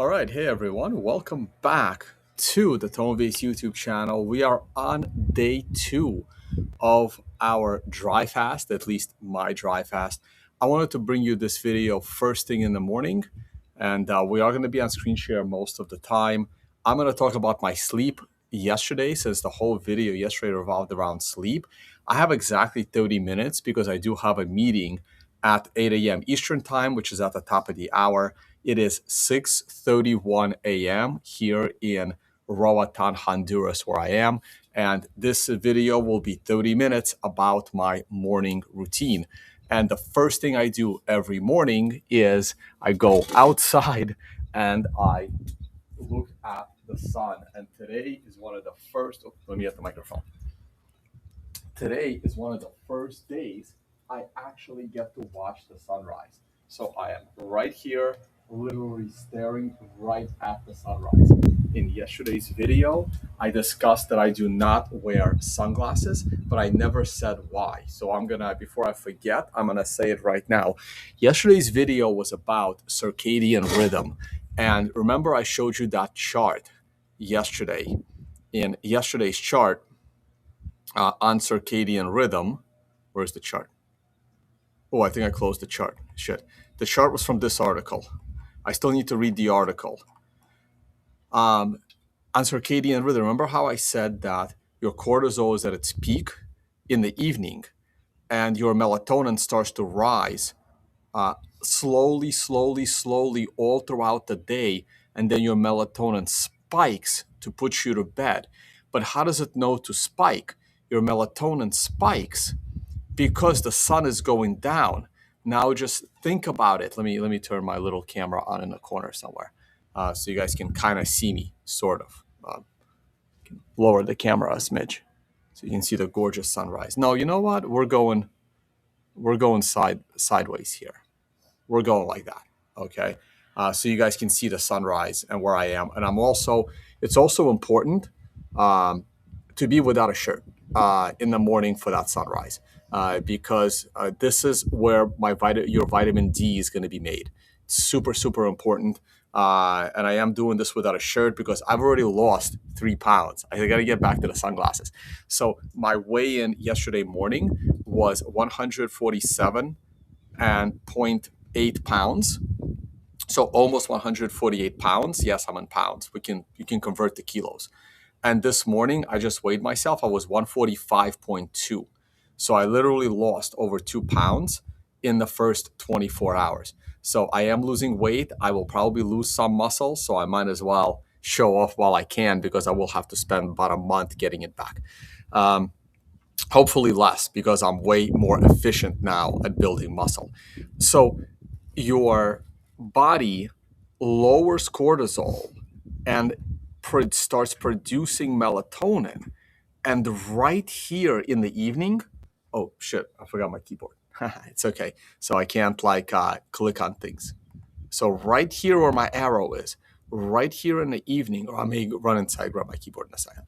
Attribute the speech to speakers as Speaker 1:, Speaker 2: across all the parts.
Speaker 1: All right, hey everyone, welcome back to the Tone-Based YouTube channel. We are on day 2 of our dry fast, at least my dry fast. I wanted to bring you this video first thing in the morning, and we are going to be on screen share most of the time. I'm going to talk about my sleep yesterday, since the whole video yesterday revolved around sleep. I have exactly 30 minutes because I do have a meeting at 8 a.m. Eastern time, which is at the top of the hour. It is 6:31 a.m. here in Roatan, Honduras, where I am. And this video will be 30 minutes about my morning routine. And the first thing I do every morning is I go outside and I look at the sun. And today is one of the first, let me get the microphone. Today is one of the first days I actually get to watch the sunrise. So I am right here, literally staring right at the sunrise. In yesterday's video, I discussed that I do not wear sunglasses, but I never said why. So I'm gonna, before I forget, I'm gonna say it right now. Yesterday's video was about circadian rhythm. And remember, I showed you that chart yesterday. In yesterday's chart, on circadian rhythm. Where's the chart? Oh, I think I closed the chart. Shit. The chart was from this article. I still need to read the article. On circadian rhythm, remember how I said that your cortisol is at its peak in the evening and your melatonin starts to rise slowly, all throughout the day, and then your melatonin spikes to put you to bed. But how does it know to spike? Your melatonin spikes because the sun is going down. Now just think about it. Let me turn my little camera on in the corner somewhere, so you guys can kind of see me, sort of. Lower the camera a smidge so you can see the gorgeous sunrise. No, you know what? We're going sideways here. We're going like that, okay? So you guys can see the sunrise and where I am. And it's also important to be without a shirt in the morning for that sunrise, because this is where your vitamin D is going to be made. Super, super important. And I am doing this without a shirt because I've already lost 3 pounds. I got to get back to the sunglasses. So my weigh-in yesterday morning was 147 and 0.8 pounds. So almost 148 pounds. Yes, I'm in pounds. You can convert to kilos. And this morning, I just weighed myself. I was 145.2. So I literally lost over 2 pounds in the first 24 hours. So I am losing weight. I will probably lose some muscle. So I might as well show off while I can, because I will have to spend about a month getting it back. Hopefully less, because I'm way more efficient now at building muscle. So your body lowers cortisol and starts producing melatonin. And right here in the evening, oh shit, I forgot my keyboard. It's okay. So I can't click on things. So right here where my arrow is, right here in the evening, or I may run inside, grab my keyboard in a second.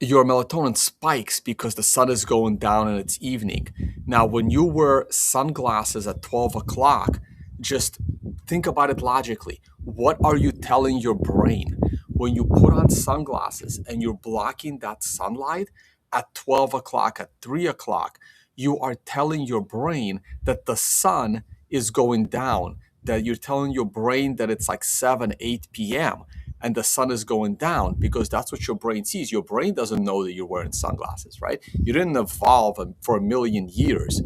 Speaker 1: Your melatonin spikes because the sun is going down and it's evening. Now, when you wear sunglasses at 12 o'clock, just think about it logically. What are you telling your brain? When you put on sunglasses and you're blocking that sunlight at 12 o'clock, at 3 o'clock, you are telling your brain that the sun is going down, that you're telling your brain that it's like 7, 8 p.m., and the sun is going down, because that's what your brain sees. Your brain doesn't know that you're wearing sunglasses, right? You didn't evolve for a million years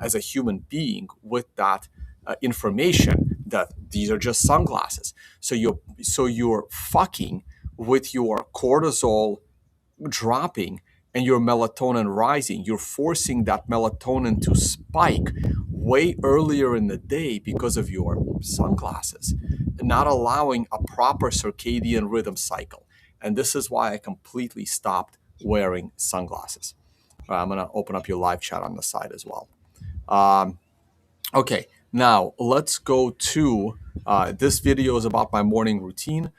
Speaker 1: as a human being with that information that these are just sunglasses. So you're fucking with your cortisol dropping and your melatonin rising. You're forcing that melatonin to spike way earlier in the day because of your sunglasses, not allowing a proper circadian rhythm cycle. And this is why I completely stopped wearing sunglasses. I'm going to open up your live chat on the side as well. Okay, now let's go to this video is about my morning routine.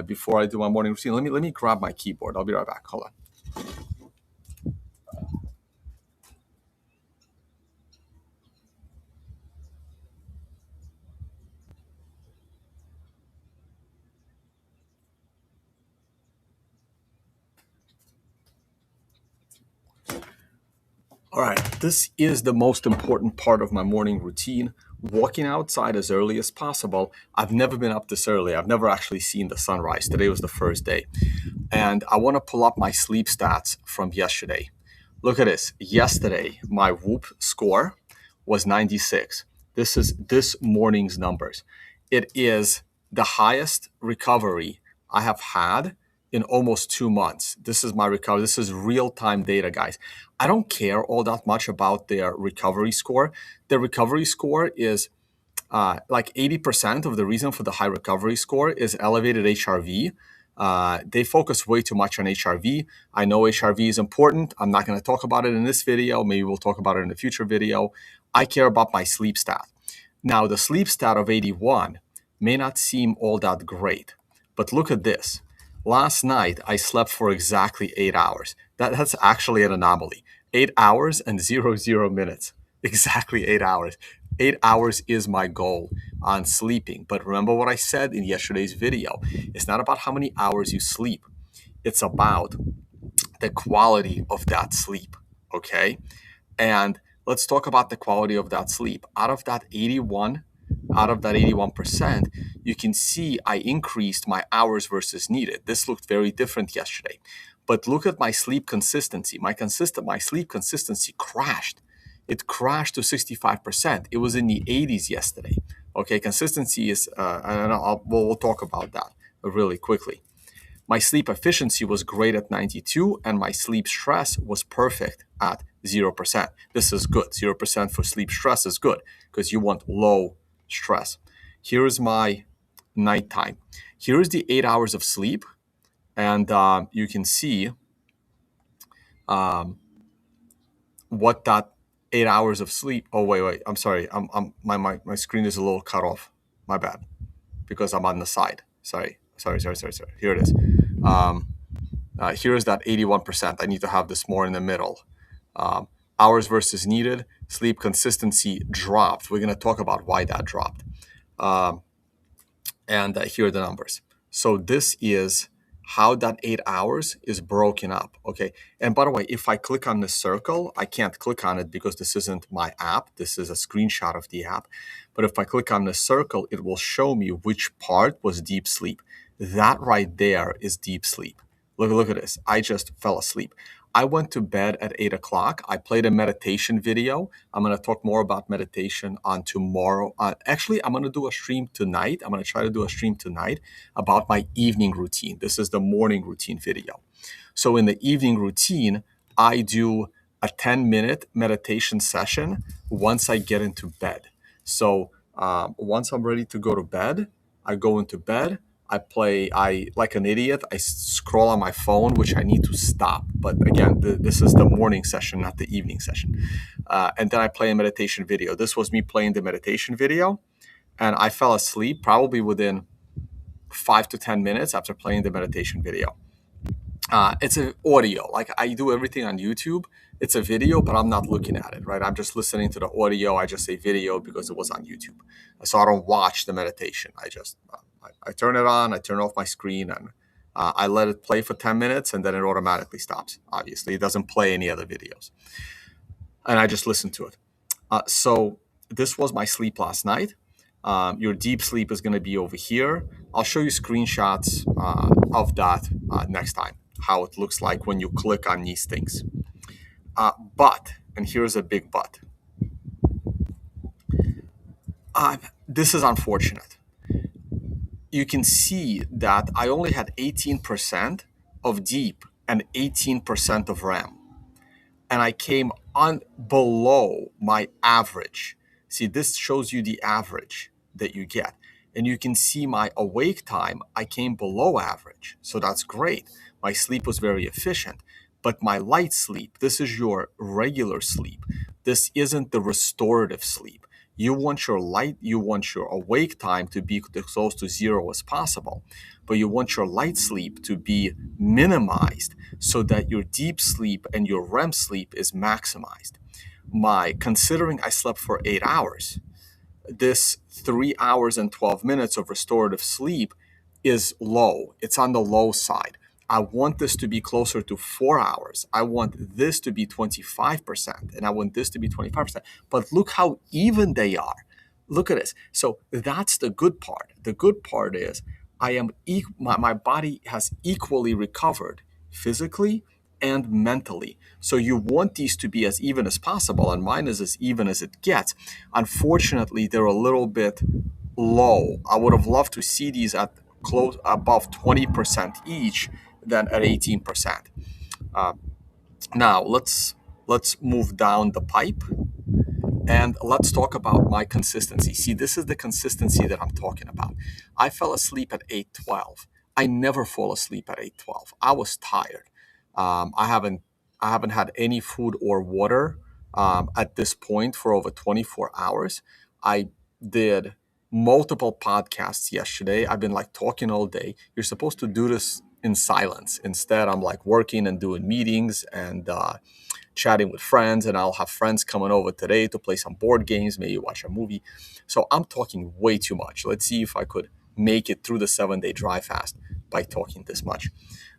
Speaker 1: Before I do my morning routine, let me grab my keyboard. I'll be right back. Hold on. All right, this is the most important part of my morning routine. Walking outside as early as possible. I've never been up this early. I've never actually seen the sunrise. Today was the first day. And I want to pull up my sleep stats from yesterday. Look at this. Yesterday, my Whoop score was 96. This is this morning's numbers. It is the highest recovery I have had in almost 2 months. This is my recovery. This is real-time data, guys. I don't care all that much about their recovery score. The recovery score is like 80% of the reason for the high recovery score is elevated HRV. They focus way too much on HRV. I know HRV is important. I'm not going to talk about it in this video. Maybe we'll talk about it in a future video. I care about my sleep stat. Now, the sleep stat of 81 may not seem all that great, but look at this. Last night, I slept for exactly 8 hours. That's actually an anomaly. 8 hours and 0 minutes. Exactly 8 hours. 8 hours is my goal on sleeping. But remember what I said in yesterday's video. It's not about how many hours you sleep. It's about the quality of that sleep, okay? And let's talk about the quality of that sleep. Out of that 81%, you can see I increased my hours versus needed. This looked very different yesterday. But look at my sleep consistency. My sleep consistency crashed. It crashed to 65%. It was in the 80s yesterday. Okay, consistency is, and we'll talk about that really quickly. My sleep efficiency was great at 92, and my sleep stress was perfect at 0%. This is good. 0% for sleep stress is good because you want low stress. Here is my nighttime. Here is the 8 hours of sleep, and you can see what that 8 hours of sleep. Oh, wait. I'm sorry. My screen is a little cut off. My bad, because I'm on the side. Sorry. Here it is. Here is that 81%. I need to have this more in the middle. Hours versus needed. Sleep consistency dropped. We're going to talk about why that dropped. And here are the numbers. So this is how that 8 hours is broken up. Okay. And by the way, if I click on the circle, I can't click on it because this isn't my app. This is a screenshot of the app. But if I click on the circle, it will show me which part was deep sleep. That right there is deep sleep. Look at this. I just fell asleep. I went to bed at 8 o'clock. I played a meditation video. I'm going to talk more about meditation on tomorrow. Actually, I'm going to do a stream tonight. I'm going to try to do a stream tonight about my evening routine. This is the morning routine video. So in the evening routine, I do a 10-minute meditation session once I get into bed. So once I'm ready to go to bed, I go into bed. I like an idiot. I scroll on my phone, which I need to stop. But again, this is the morning session, not the evening session. And then I play a meditation video. This was me playing the meditation video. And I fell asleep probably within 5 to 10 minutes after playing the meditation video. It's an audio. Like I do everything on YouTube. It's a video, but I'm not looking at it, right? I'm just listening to the audio. I just say video because it was on YouTube. So I don't watch the meditation. I turn it on, I turn off my screen, and I let it play for 10 minutes, and then it automatically stops. Obviously, it doesn't play any other videos. And I just listen to it. So this was my sleep last night. Your deep sleep is going to be over here. I'll show you screenshots of that next time, how it looks like when you click on these things. But, and here's a big but, this is unfortunate. You can see that I only had 18% of deep and 18% of REM. And I came on below my average. See, this shows you the average that you get. And you can see my awake time, I came below average. So that's great. My sleep was very efficient. But my light sleep, this is your regular sleep. This isn't the restorative sleep. You want your awake time to be as close to 0 as possible, but you want your light sleep to be minimized so that your deep sleep and your REM sleep is maximized. Considering I slept for 8 hours, this 3 hours and 12 minutes of restorative sleep is low. It's on the low side. I want this to be closer to 4 hours. I want this to be 25%, and I want this to be 25%. But look how even they are. Look at this. So that's the good part. The good part is my body has equally recovered physically and mentally. So you want these to be as even as possible, and mine is as even as it gets. Unfortunately, they're a little bit low. I would have loved to see these at close above 20% each than at 18%. Uh, Now let's move down the pipe and let's talk about my consistency. See, this is the consistency that I'm talking about. I fell asleep at 8:12. I never fall asleep at 8:12. I was tired. I haven't had any food or water at this point for over 24 hours. I did multiple podcasts yesterday. I've been like talking all day. You're supposed to do this in silence. Instead, I'm like working and doing meetings and chatting with friends, and I'll have friends coming over today to play some board games, maybe watch a movie. So I'm talking way too much. Let's see if I could make it through the 7-day dry fast by talking this much.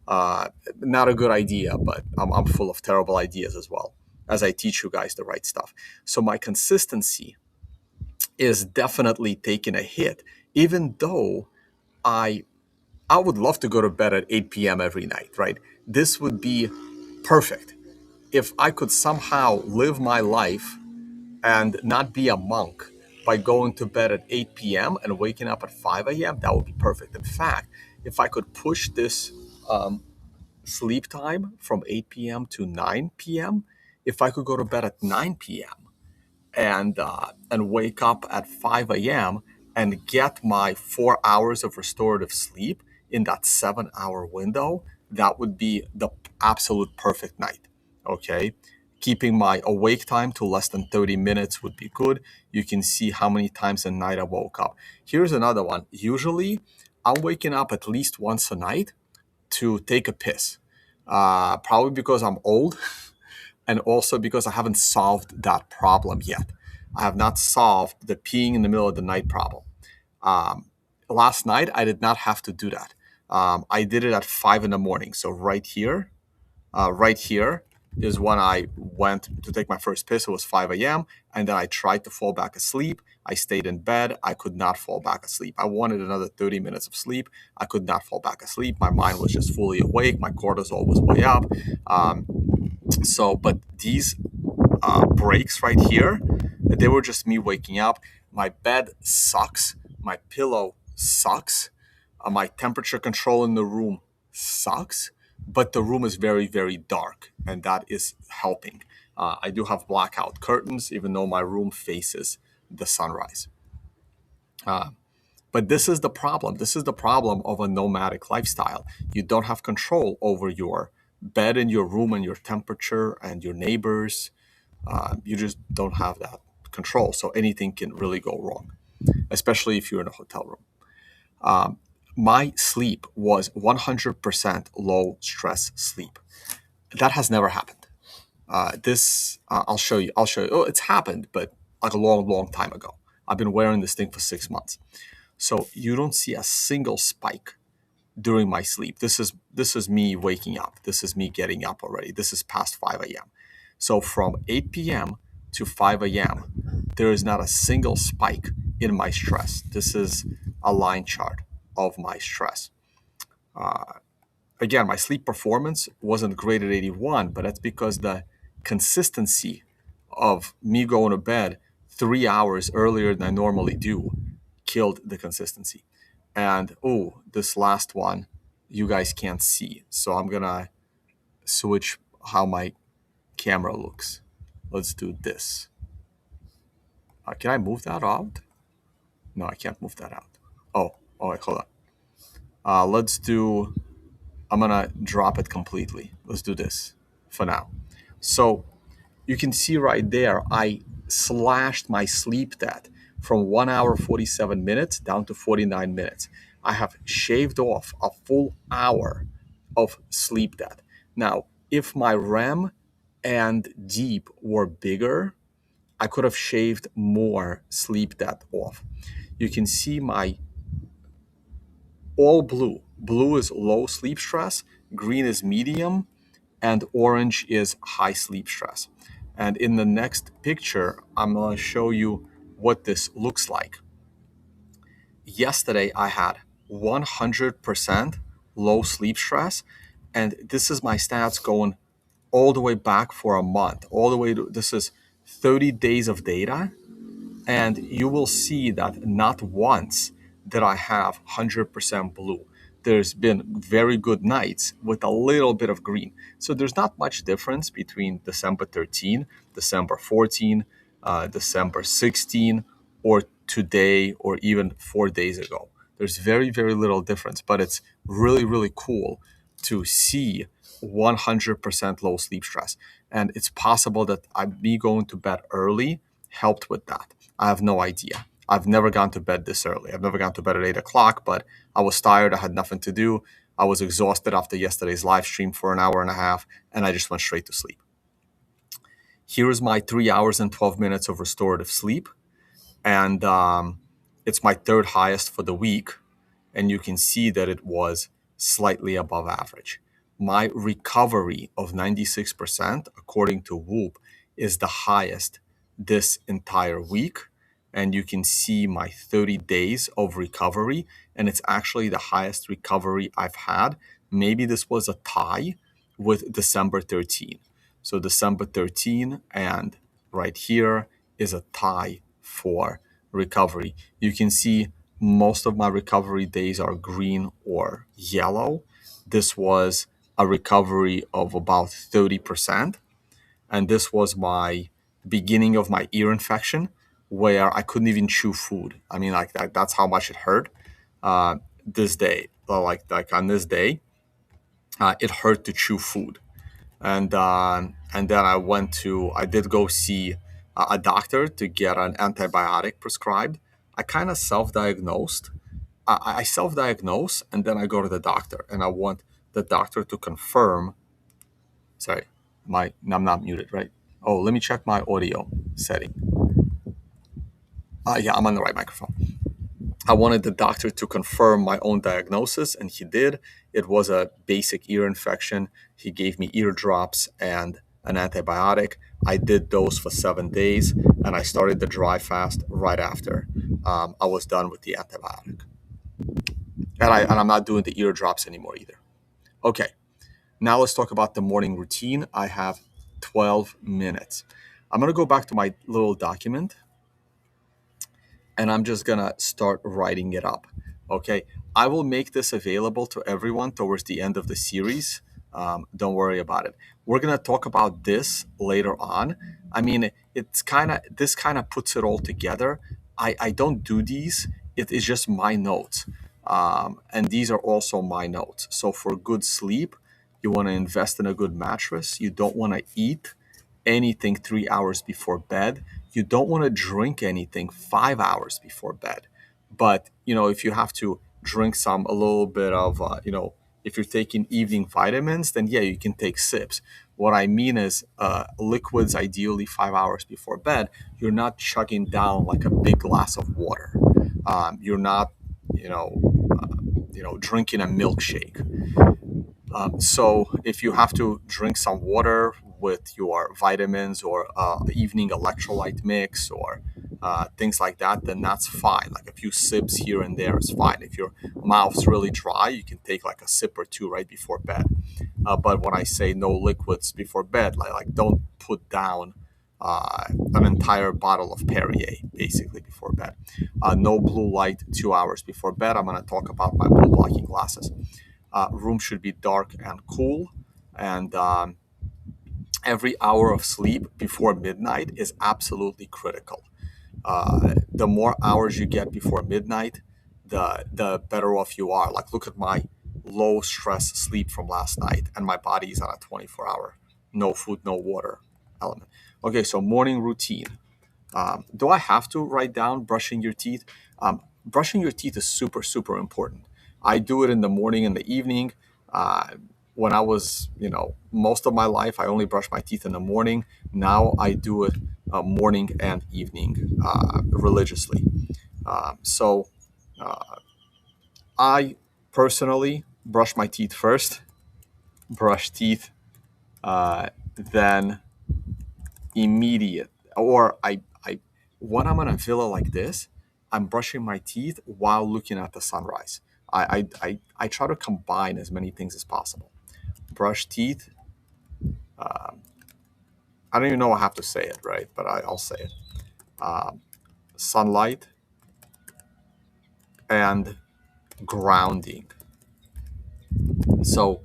Speaker 1: Not a good idea, but I'm full of terrible ideas as well as I teach you guys the right stuff. So my consistency is definitely taking a hit, even though I I would love to go to bed at 8 p.m. every night, right? This would be perfect. If I could somehow live my life and not be a monk by going to bed at 8 p.m. and waking up at 5 a.m., that would be perfect. In fact, if I could push this sleep time from 8 p.m. to 9 p.m., if I could go to bed at 9 p.m. And wake up at 5 a.m. and get my 4 hours of restorative sleep in that 7 hour window, that would be the absolute perfect night. Okay. Keeping my awake time to less than 30 minutes would be good. You can see how many times a night I woke up. Here's another one. Usually, I'm waking up at least once a night to take a piss. Probably because I'm old and also because I haven't solved that problem yet. I have not solved the peeing in the middle of the night problem. Um, Last night, I did not have to do that. I did it at 5 in the morning. So right here is when I went to take my first piss. It was 5 a.m. And then I tried to fall back asleep. I stayed in bed. I could not fall back asleep. I wanted another 30 minutes of sleep. I could not fall back asleep. My mind was just fully awake. My cortisol was way up. But these breaks right here, they were just me waking up. My bed sucks. My pillow sucks. My temperature control in the room sucks, but the room is very, very dark, and that is helping. I do have blackout curtains, even though my room faces the sunrise. But this is the problem. This is the problem of a nomadic lifestyle. You don't have control over your bed and your room and your temperature and your neighbors. You just don't have that control. So anything can really go wrong, especially if you're in a hotel room. My sleep was 100% low stress sleep. That has never happened. I'll show you. Oh, it's happened, but like a long, long time ago. I've been wearing this thing for 6 months. So you don't see a single spike during my sleep. This is me waking up. This is me getting up already. This is past 5 a.m. So from 8 p.m. to 5 a.m., there is not a single spike in my stress. This is a line chart of my stress. Again, my sleep performance wasn't great at 81, but that's because the consistency of me going to bed 3 hours earlier than I normally do killed the consistency. And this last one, you guys can't see. So I'm gonna switch how my camera looks. Let's do this. Can I move that out? No, I can't move that out. Wait, hold on. I'm gonna drop it completely. Let's do this for now. So you can see right there, I slashed my sleep debt from 1 hour 47 minutes down to 49 minutes. I have shaved off a full hour of sleep debt. Now, if my REM and deep were bigger, I could have shaved more sleep debt off. You can see my all blue. Blue is low sleep stress, green is medium, and orange is high sleep stress. And in the next picture, I'm going to show you what this looks like. Yesterday, I had 100% low sleep stress, and this is my stats going all the way back for a month, all the way to this is 30 days of data. And you will see that not once did I have 100% blue. There's been very good nights with a little bit of green. So there's not much difference between December 13, December 14, December 16, or today, or even 4 days ago. There's very, very little difference, but it's really, really cool to see 100% low sleep stress. And it's possible that me going to bed early helped with that. I have no idea. I've never gone to bed this early. I've never gone to bed at 8 o'clock, but I was tired. I had nothing to do. I was exhausted after yesterday's live stream for an hour and a half, and I just went straight to sleep. Here is my 3 hours and 12 minutes of restorative sleep, and it's my third highest for the week, and you can see that it was slightly above average. My recovery of 96%, according to Whoop, is the highest this entire week. And you can see my 30 days of recovery, and it's actually the highest recovery I've had. Maybe this was a tie with December 13. So December 13 and right here is a tie for recovery. You can see most of my recovery days are green or yellow. This was a recovery of about 30%. And this was my beginning of my ear infection where I couldn't even chew food. I mean, like that's how much it hurt. This day, like on this day, it hurt to chew food. And then I did go see a doctor to get an antibiotic prescribed. I kind of self-diagnosed. I self-diagnose, and then I go to the doctor, and I want the doctor to confirm. Sorry, I'm not muted, right? Oh, let me check my audio setting. Yeah, I'm on the right microphone. I wanted the doctor to confirm my own diagnosis, and he did. It was a basic ear infection. He gave me ear drops and an antibiotic. I did those for 7 days, and I started the dry fast right after I was done with the antibiotic. And I'm not doing the ear drops anymore either. Okay, now let's talk about the morning routine. I have 12 minutes. I'm going to go back to my little document, and I'm just going to start writing it up. Okay, I will make this available to everyone towards the end of the series. Don't worry about it. We're going to talk about this later on. I mean, this kind of puts it all together. I don't do these. It is just my notes. And these are also my notes. So for good sleep, you want to invest in a good mattress. You don't want to eat anything 3 hours before bed. You don't want to drink anything 5 hours before bed. But, if you have to drink a little bit of, if you're taking evening vitamins, then yeah, you can take sips. What I mean is liquids, ideally 5 hours before bed. You're not chugging down like a big glass of water. You're not, drinking a milkshake. So if you have to drink some water with your vitamins or evening electrolyte mix or things like that, then that's fine. Like a few sips here and there is fine. If your mouth's really dry, you can take like a sip or two right before bed. But when I say no liquids before bed, like don't put down an entire bottle of Perrier basically before bed. No blue light 2 hours before bed. I'm going to talk about my blue blocking glasses. Room should be dark and cool, and every hour of sleep before midnight is absolutely critical. The more hours you get before midnight, the better off you are. Like, look at my low stress sleep from last night, and my body is on a 24-hour no food, no water element. Okay, so morning routine. Do I have to write down brushing your teeth? Brushing your teeth is super, super important. I do it in the morning and the evening. When I was, most of my life, I only brush my teeth in the morning. Now I do it morning and evening religiously. So I personally brush my teeth first, brush teeth, then immediate, or I when I'm in a villa like this, I'm brushing my teeth while looking at the sunrise. I try to combine as many things as possible. Brush teeth. I don't even know I have to say it, right? But I'll say it. Sunlight and grounding. So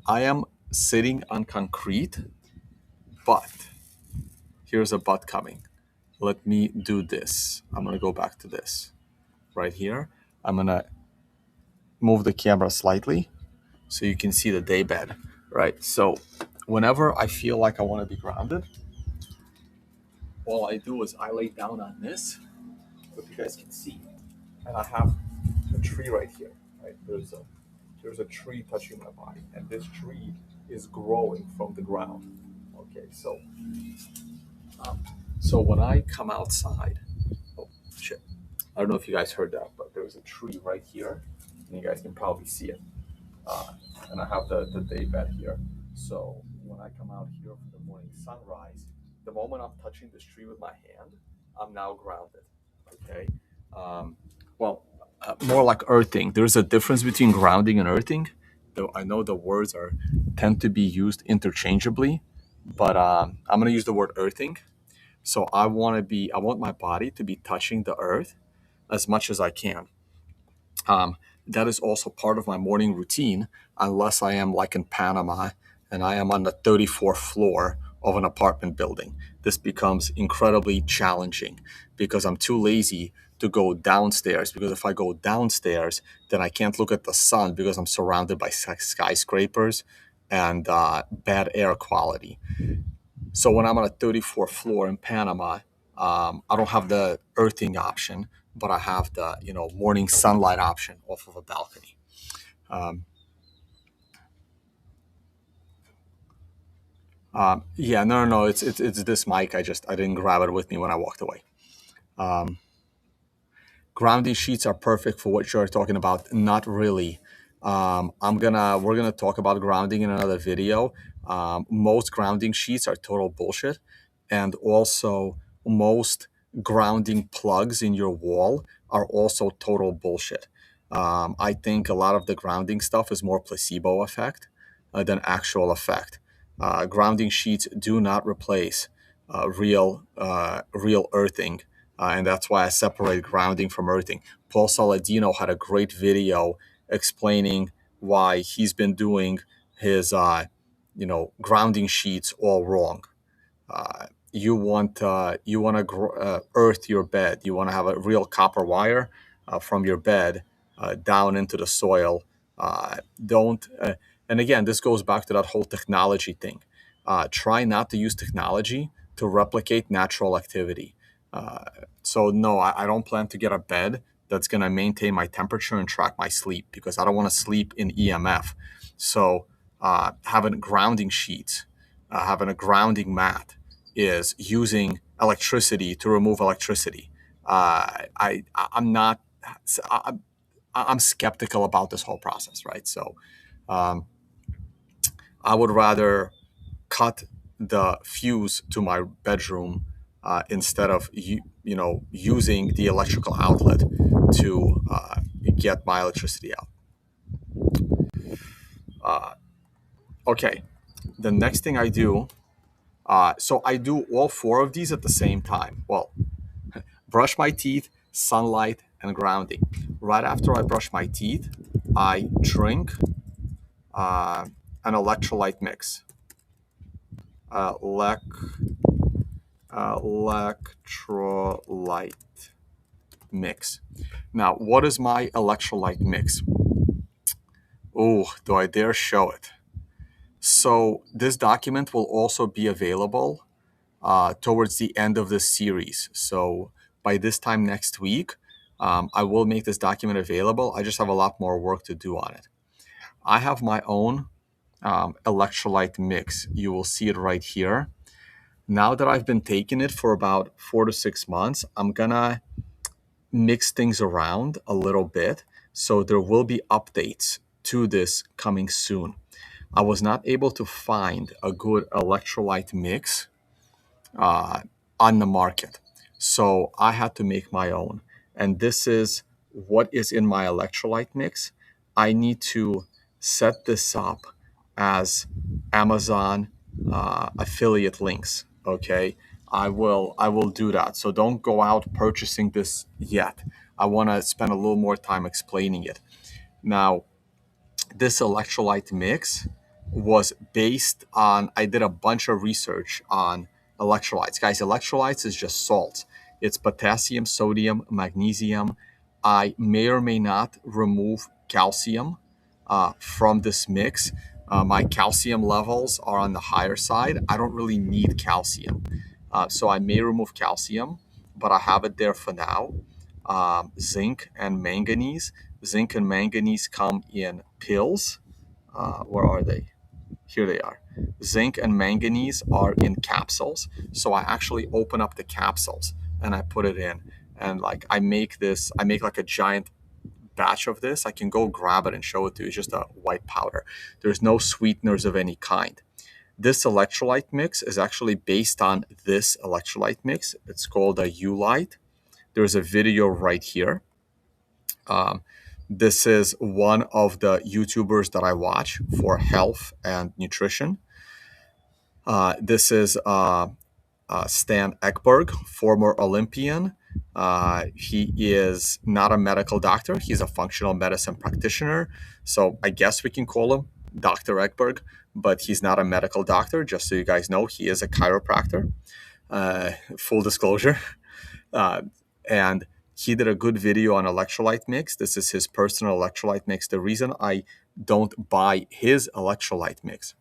Speaker 1: I am sitting on concrete, but here's a but coming. Let me do this. I'm going to go back to this right here. I'm going to move the camera slightly so you can see the day bed, right? So whenever I feel like I want to be grounded, all I do is I lay down on this, if you guys can see, and I have a tree right here, right? There's a tree touching my body, and this tree is growing from the ground. Okay, um, so when I come outside, oh shit, I don't know if you guys heard that, but there's a tree right here, and you guys can probably see it. Uh, and I have the day bed here. So when I come out here for the morning sunrise, the moment I'm touching this tree with my hand, I'm now grounded. Okay. Um, well, more like earthing. There's a difference between grounding and earthing. Though I know the words are tend to be used interchangeably, but I'm gonna use the word earthing. So I want my body to be touching the earth as much as I can. Um, that is also part of my morning routine, unless I am like in Panama and I am on the 34th floor of an apartment building. This becomes incredibly challenging because I'm too lazy to go downstairs. Because if I go downstairs, then I can't look at the sun because I'm surrounded by skyscrapers and bad air quality. So when I'm on a 34th floor in Panama, I don't have the earthing option, but I have the morning sunlight option off of a balcony. Um, yeah, no, it's this mic. I didn't grab it with me when I walked away. Um, Grounding sheets are perfect for what you're talking about. Not really. We're gonna talk about grounding in another video. Most grounding sheets are total bullshit, and also most grounding plugs in your wall are also total bullshit. I think a lot of the grounding stuff is more placebo effect than actual effect. Grounding sheets do not replace real earthing, and that's why I separate grounding from earthing. Paul Saladino had a great video explaining why he's been doing his grounding sheets all wrong. You want to earth your bed. You want to have a real copper wire from your bed down into the soil. Don't And again, this goes back to that whole technology thing. Try not to use technology to replicate natural activity. Uh, so no, I don't plan to get a bed that's going to maintain my temperature and track my sleep because I don't want to sleep in EMF. So having grounding sheets, having a grounding mat is using electricity to remove electricity. I'm not. I, I'm skeptical about this whole process, right? So um, I would rather cut the fuse to my bedroom instead of using the electrical outlet to get my electricity out. Uh, okay, the next thing I do, so I do all four of these at the same time. Well, brush my teeth, sunlight, and grounding. Right after I brush my teeth, I drink an electrolyte mix. Electrolyte mix. Now, what is my electrolyte mix? Oh, do I dare show it? So this document will also be available towards the end of this series. So by this time next week, I will make this document available. I just have a lot more work to do on it. I have my own electrolyte mix. You will see it right here. Now that I've been taking it for about 4 to 6 months, I'm gonna mix things around a little bit. So there will be updates to this coming soon. I was not able to find a good electrolyte mix uh, on the market. So I had to make my own. And this is what is in my electrolyte mix. I need to set this up as Amazon affiliate links. Okay. I will do that. So don't go out purchasing this yet. I want to spend a little more time explaining it. Now, this electrolyte mix was based on, I did a bunch of research on electrolytes. Guys, electrolytes is just salts. It's potassium, sodium, magnesium. I may or may not remove calcium from this mix. My calcium levels are on the higher side. I don't really need calcium. So I may remove calcium, but I have it there for now. Zinc and manganese. Zinc and manganese come in pills. Where are they? Here they are. Zinc and manganese are in capsules. So I actually open up the capsules and I put it in. And like I make like a giant batch of this. I can go grab it and show it to you. It's just a white powder. There's no sweeteners of any kind. This electrolyte mix is actually based on this electrolyte mix. It's called a Ulite. There's a video right here. Um, this is one of the YouTubers that I watch for health and nutrition. This is Stan Ekberg, former Olympian. He is not a medical doctor. He's a functional medicine practitioner. So I guess we can call him Dr. Ekberg, but he's not a medical doctor. Just so you guys know, he is a chiropractor. Full disclosure. And he did a good video on electrolyte mix. This is his personal electrolyte mix. The reason I don't buy his electrolyte mix.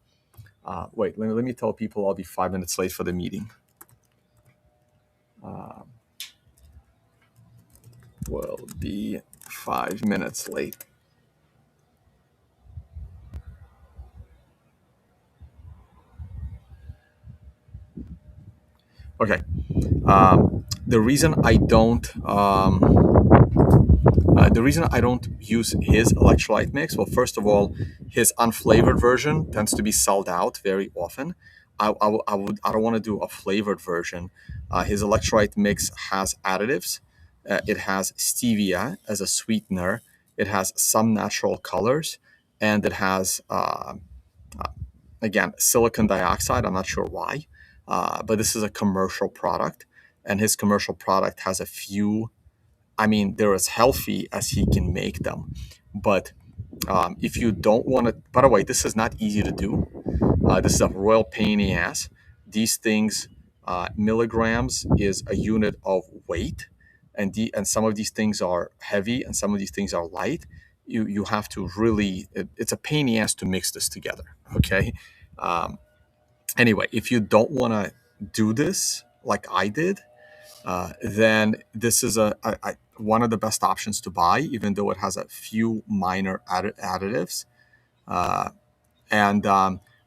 Speaker 1: Wait, let me tell people I'll be 5 minutes late for the meeting. Will be 5 minutes late. Okay. The reason I don't use his electrolyte mix, well, first of all, his unflavored version tends to be sold out very often. I don't want to do a flavored version. His electrolyte mix has additives. It has stevia as a sweetener. It has some natural colors, and it has again silicon dioxide. I'm not sure why, but this is a commercial product, and his commercial product has a few. I mean, they're as healthy as he can make them. But if you don't want to, by the way, this is not easy to do. This is a royal pain in the ass. These things, milligrams is a unit of weight, and some of these things are heavy and some of these things are light. You have to really, it's a pain in the ass to mix this together. Okay. Um, anyway, if you don't want to do this like I did, then this is one of the best options to buy, even though it has a few minor additives. Uh, and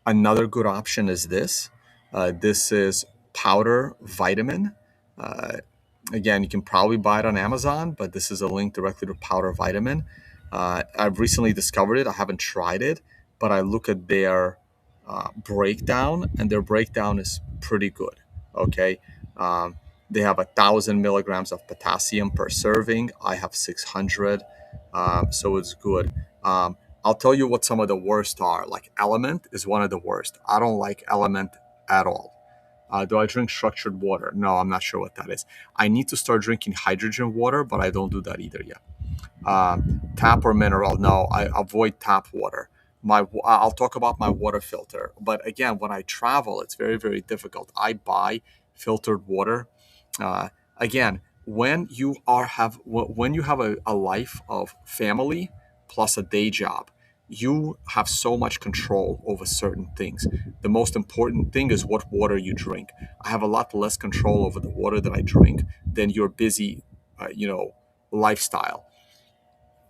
Speaker 1: another good option is this. This is powder vitamin. Uh, Again, you can probably buy it on Amazon, but this is a link directly to powder vitamin. I've recently discovered it. I haven't tried it, but I look at their breakdown, and their breakdown is pretty good. Okay. Um, they have 1,000 milligrams of potassium per serving. I have 600, so it's good. I'll tell you what some of the worst are. Like Element is one of the worst. I don't like Element at all. Do I drink structured water? No, I'm not sure what that is. I need to start drinking hydrogen water, but I don't do that either yet. Tap or mineral? No, I avoid tap water. I'll talk about my water filter. But again, when I travel, it's very, very difficult. I buy filtered water. Again, when you have a life of family plus a day job, you have so much control over certain things. The most important thing is what water you drink. I have a lot less control over the water that I drink than your busy, lifestyle.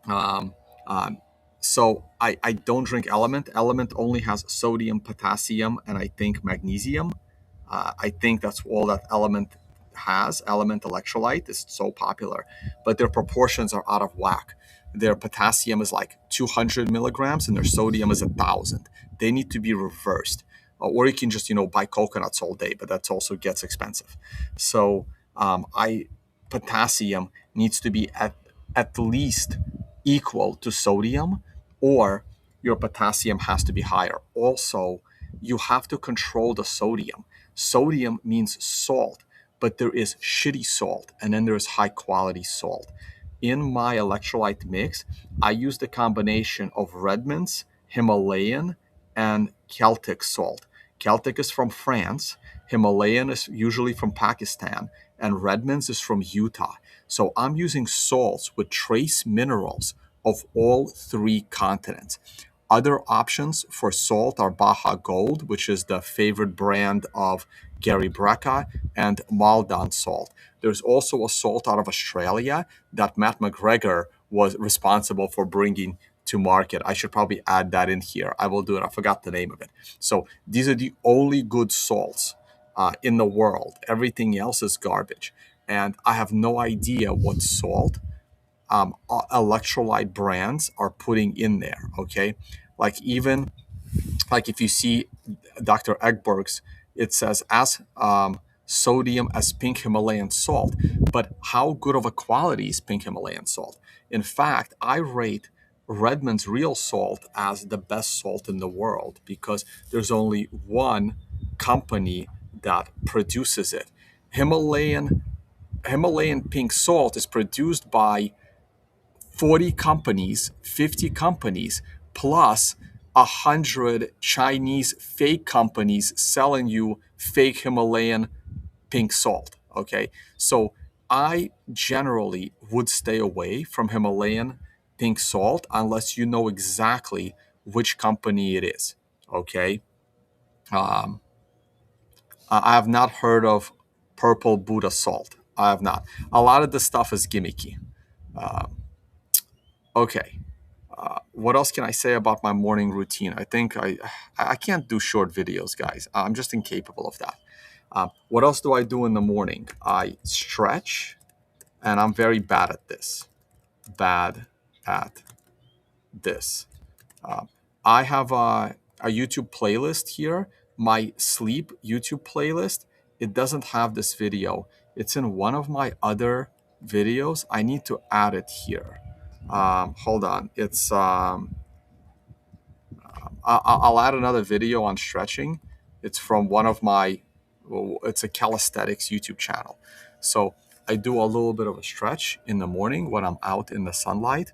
Speaker 1: Um, um, so I don't drink Element. Element only has sodium, potassium, and I think magnesium. I think that's all that Element has, Element Electrolyte, is so popular, but their proportions are out of whack. Their potassium is like 200 milligrams and their sodium is 1,000. They need to be reversed. Or you can just, buy coconuts all day, but that also gets expensive. So I potassium needs to be at least equal to sodium, or your potassium has to be higher. Also, you have to control the sodium. Sodium means salt, but there is shitty salt and then there's high quality salt. In my electrolyte mix, I use the combination of Redmond's, Himalayan, and Celtic salt. Celtic is from France, Himalayan is usually from Pakistan, and Redmond's is from Utah. So I'm using salts with trace minerals of all three continents. Other options for salt are Baja Gold, which is the favorite brand of Gary Brecka, and Maldon salt. There's also a salt out of Australia that Matt McGregor was responsible for bringing to market. I should probably add that in here. I will do it. I forgot the name of it. So these are the only good salts in the world. Everything else is garbage. And I have no idea what salt electrolyte brands are putting in there. Okay, even if you see Dr. Eggberg's, it says as sodium as pink Himalayan salt. But how good of a quality is pink Himalayan salt? In fact, I rate Redmond's real salt as the best salt in the world because there's only one company that produces it. Himalayan pink salt is produced by 40 companies, 50 companies, plus 100 Chinese fake companies selling you fake Himalayan pink salt. Okay. So I generally would stay away from Himalayan pink salt unless you know exactly which company it is. Okay. Um, I have not heard of purple Buddha salt. I have not. A lot of this stuff is gimmicky. Okay. What else can I say about my morning routine? I think I can't do short videos, guys. I'm just incapable of that. What else do I do in the morning? I stretch, and I'm very bad at this. Bad at this. I have a YouTube playlist here. My sleep YouTube playlist. It doesn't have this video. It's in one of my other videos. I need to add it here. Hold on. I'll add another video on stretching. It's from one of my, it's a calisthenics YouTube channel. So I do a little bit of a stretch in the morning when I'm out in the sunlight.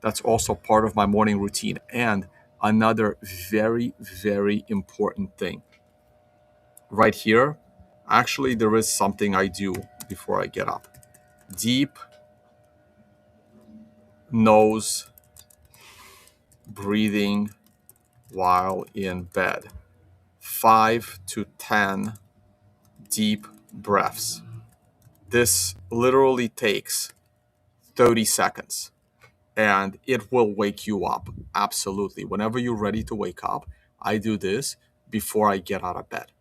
Speaker 1: That's also part of my morning routine. And another very, very important thing right here, actually, there is something I do before I get up. Deep nose breathing while in bed. 5 to 10 deep breaths. This literally takes 30 seconds and it will wake you up. Absolutely. Whenever you're ready to wake up, I do this before I get out of bed.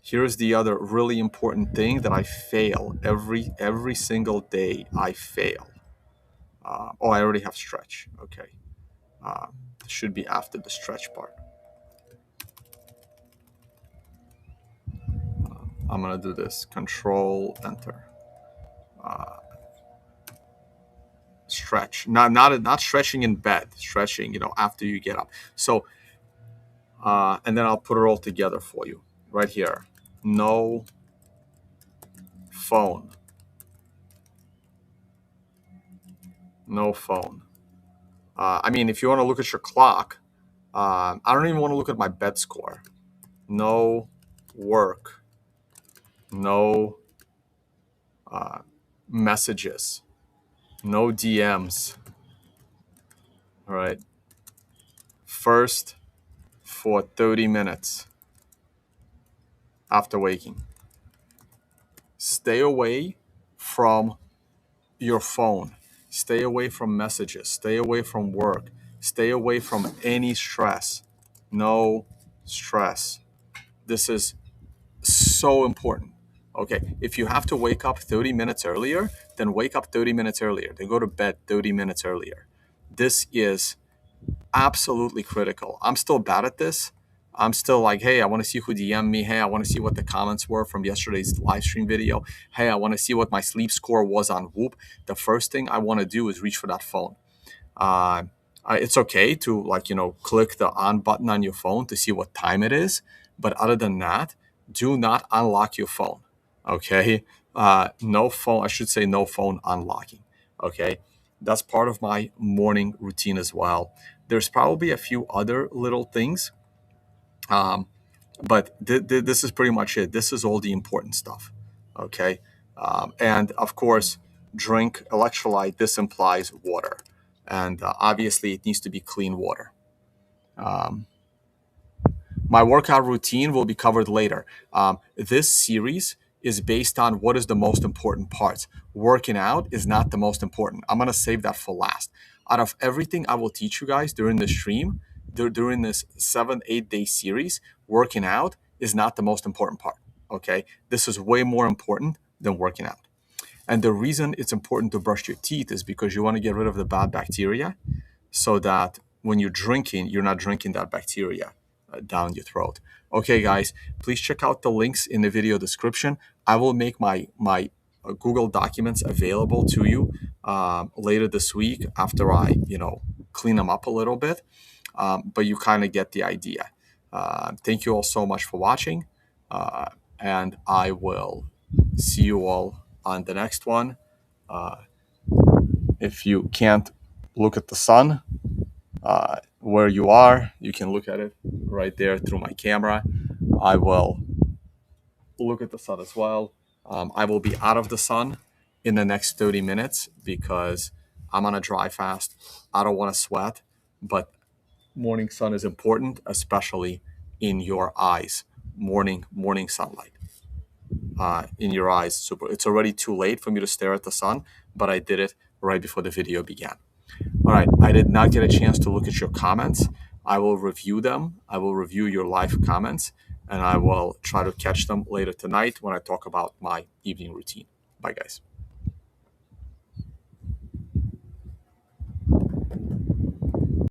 Speaker 1: Here's the other really important thing that I fail every single day. I fail. I already have stretch. Okay. Should be after the stretch part. I'm going to do this. Control, enter. Stretch. Not stretching in bed. Stretching, after you get up. So, and then I'll put it all together for you. Right here. No phone. No phone. If you want to look at your clock, I don't even want to look at my bed score. No work. No messages. No DMs. All right. First for 30 minutes after waking. Stay away from your phone. Stay away from messages. Stay away from work. Stay away from any stress. No stress. This is so important. Okay, if you have to wake up 30 minutes earlier, then wake up 30 minutes earlier. Then go to bed 30 minutes earlier. This is absolutely critical. I'm still bad at this. I'm still like, hey, I want to see who DM'd me. Hey, I want to see what the comments were from yesterday's live stream video. Hey, I want to see what my sleep score was on Whoop. The first thing I want to do is reach for that phone. Uh, it's okay to, like, click the on button on your phone to see what time it is. But other than that, do not unlock your phone. Okay. No phone, I should say no phone unlocking. Okay. That's part of my morning routine as well. There's probably a few other little things, but this is pretty much it. This is all the important stuff. Okay. And of course, drink electrolyte. This implies water. And obviously, it needs to be clean water. Um, my workout routine will be covered later. This series is based on what is the most important parts. Working out is not the most important. I'm going to save that for last. Out of everything I will teach you guys during the stream, during this 7-8 day series, working out is not the most important part. Okay. This is way more important than working out. And the reason it's important to brush your teeth is because you want to get rid of the bad bacteria so that when you're drinking, you're not drinking that bacteria down your throat. Okay, guys, please check out the links in the video description. I will make my Google Documents available to you later this week after I, clean them up a little bit. But you kind of get the idea. Thank you all so much for watching, and I will see you all on the next one. If you can't look at the sun where you are, you can look at it right there through my camera. I will look at the sun as well. I will be out of the sun in the next 30 minutes because I'm on a dry fast. I don't want to sweat, but morning sun is important, especially in your eyes. Morning sunlight in your eyes. Super. It's already too late for me to stare at the sun, but I did it right before the video began. All right, I did not get a chance to look at your comments. I will review them. I will review your live comments, and I will try to catch them later tonight when I talk about my evening routine. Bye, guys.